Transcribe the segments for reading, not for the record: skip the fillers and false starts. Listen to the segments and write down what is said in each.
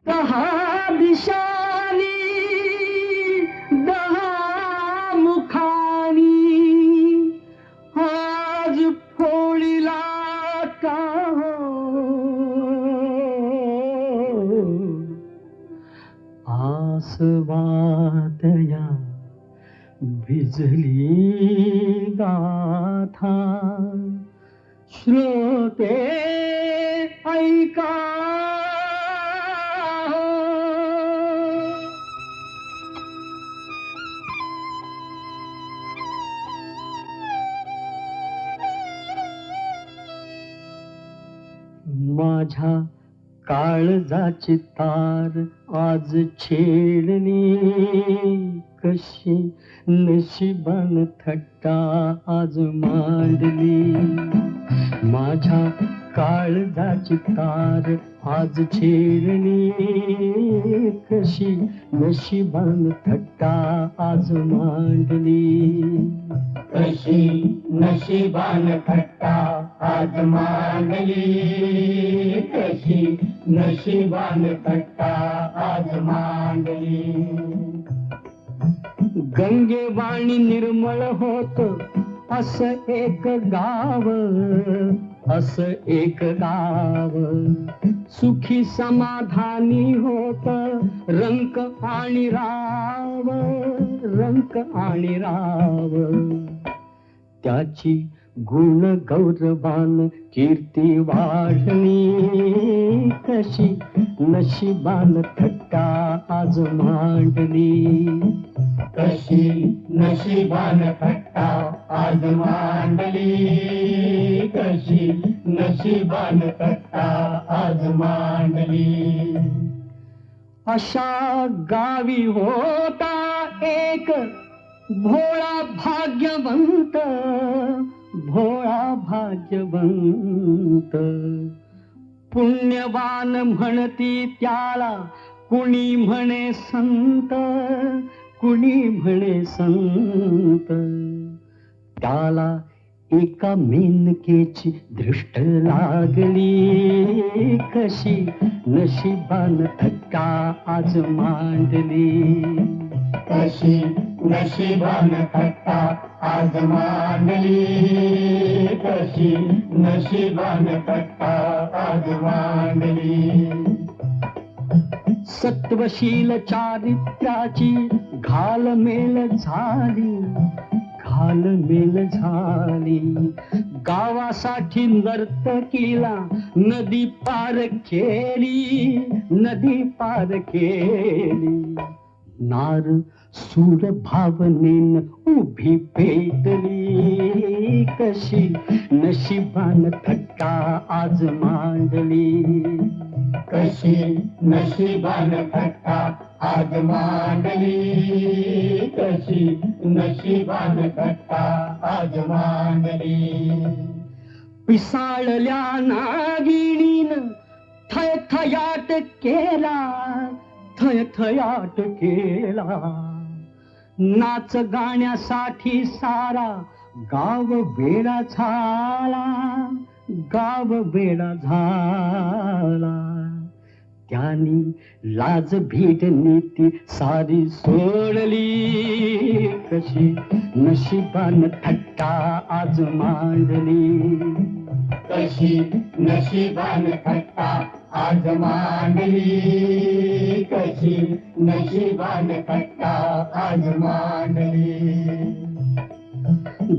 दहा दिशानी दहा मुखानी आज फोळीला का आसवातया भिजली गाथा श्रोते ऐका माझ्या काळजाची तार आज छेडली कशी नशिबान थट्टा आज मांडली माझ्या काळजाची तार आज छेडली कशी नशिबान थट्टा आज मांडली कशी नशिबान थट्टा आज मांडली कशी नशिबान थट्टा आज मांडली गंगेवाणी निर्मळ होत असं एक गाव असं एक गाव सुखी समाधानी होत रंक आणि राव रंक आणि राव त्याची गुण गौरवान कीर्ती वाढली कशी नशिबान थट्टा आज मांडली कशी नशिबान थट्टा आज मांडली कशी नशिबान थट्टा आज मांडली अशा गावी होता एक भोळा भाग्यवंत भोळा भाग्यवंत पुण्यवान म्हणती त्याला कुणी म्हणे संत कुणी म्हणे संत त्याला एका मेनकेची दृष्ट लागली कशी नशिबान थट्टा आज मांडली कशी नशिबान थट्टा आज मांडली कशी नशिबान थट्टा आज मांडली सत्वशील चारित्र्याची घालमेल झाली घालमेल झाली गावासाठी नर्तकीला नदी पार केली नदी पार केली नार सूर भावनेन उभी पेटली कशी नशिबान थट्टा आज मांडली कशी नशिबान थट्टा आज मांडली कशी नशिबान थट्टा आज मांडली पिसाळल्या नागिणीन थयथयाट केला थयथयाट केला नाच गाण्यासाठी सारा गाव बेडा झाला गाव बेडा झाला त्यांनी लाज भीट नीती सारी सोडली कशी नशिबान थट्टा आज मांडली कशी नशिबान थट्टा आज मांडली कशी नशिबान थट्टा आज मांडली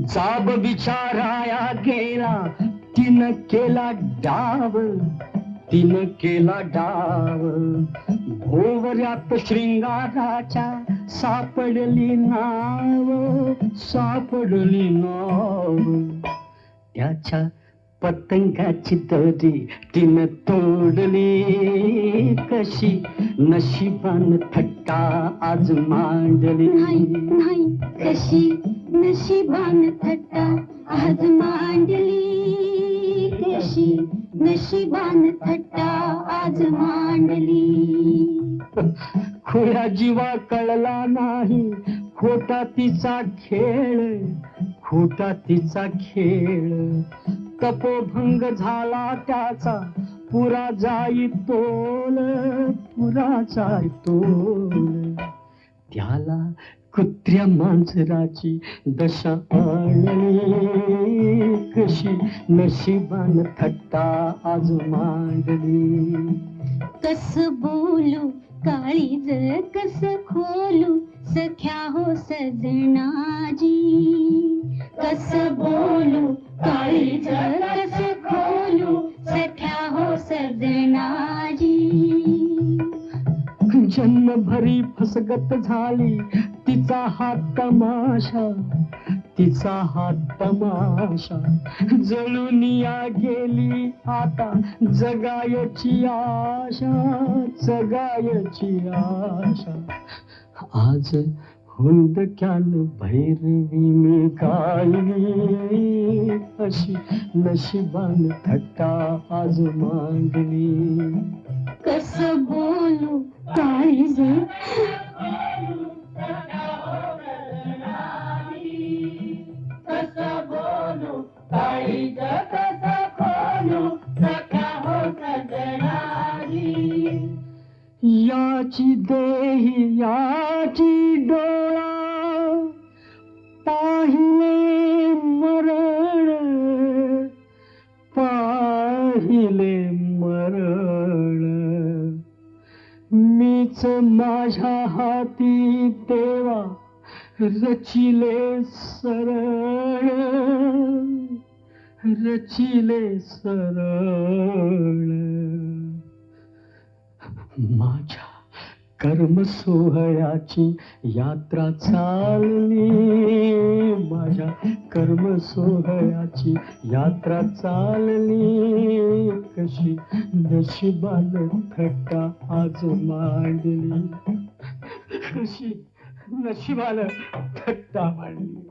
जाब विचाराया गेला तिनं केला डाव तिनं केला डाव भोवऱ्यात शृंगाराच्या सापडली नाव त्याच्या पतंगाची दोरी तिनं तोडली कशी नशिबान थट्टा आज मांडली नाही कशी नशिबान थट्टा आज मांडली कशी नशिबान थट्टा आज मांडली खुळ्या जीवा कळला नाही खोटा तिचा खेळ तपोभंग झाला त्याचा पुरा जाई तोल, पुरा जाई तोल. त्याला कुत्र्या मांजराची दशा आणली, कशी नशिबान थट्टा आज मांडली. कस बोलू काळीज कस खोलू सख्या हो सजनाजी. कस बोलू काळीज कस खोलू सख्या हो सजनाजी. जन्मभरी फसगत झाली तिचा हा तमाशा, तिचा हा तमाशा. जळून या गेली आता जगायची आशा, जगायची आशा. आज हुंदक्यान भैरवी मी गायली, अशी नशिबान थट्टा आज मांडली. कस बोलू काळीज कस बोलू काळीज कस खोलू सख्या हो सजनाजी. याची देही याची डोळा पाहिले मरण, पाहिले मरण. मीच माझ्या हाती देवा रचिले सरळ, रचिले सरळ. माझ्या कर्म सोहळ्याची यात्रा चालली, माझ्या कर्म सोहळ्याची यात्रा चालली. कशी नशिबान थट्टा आज मांडली, कशी नशिबान थट्टा मांडली.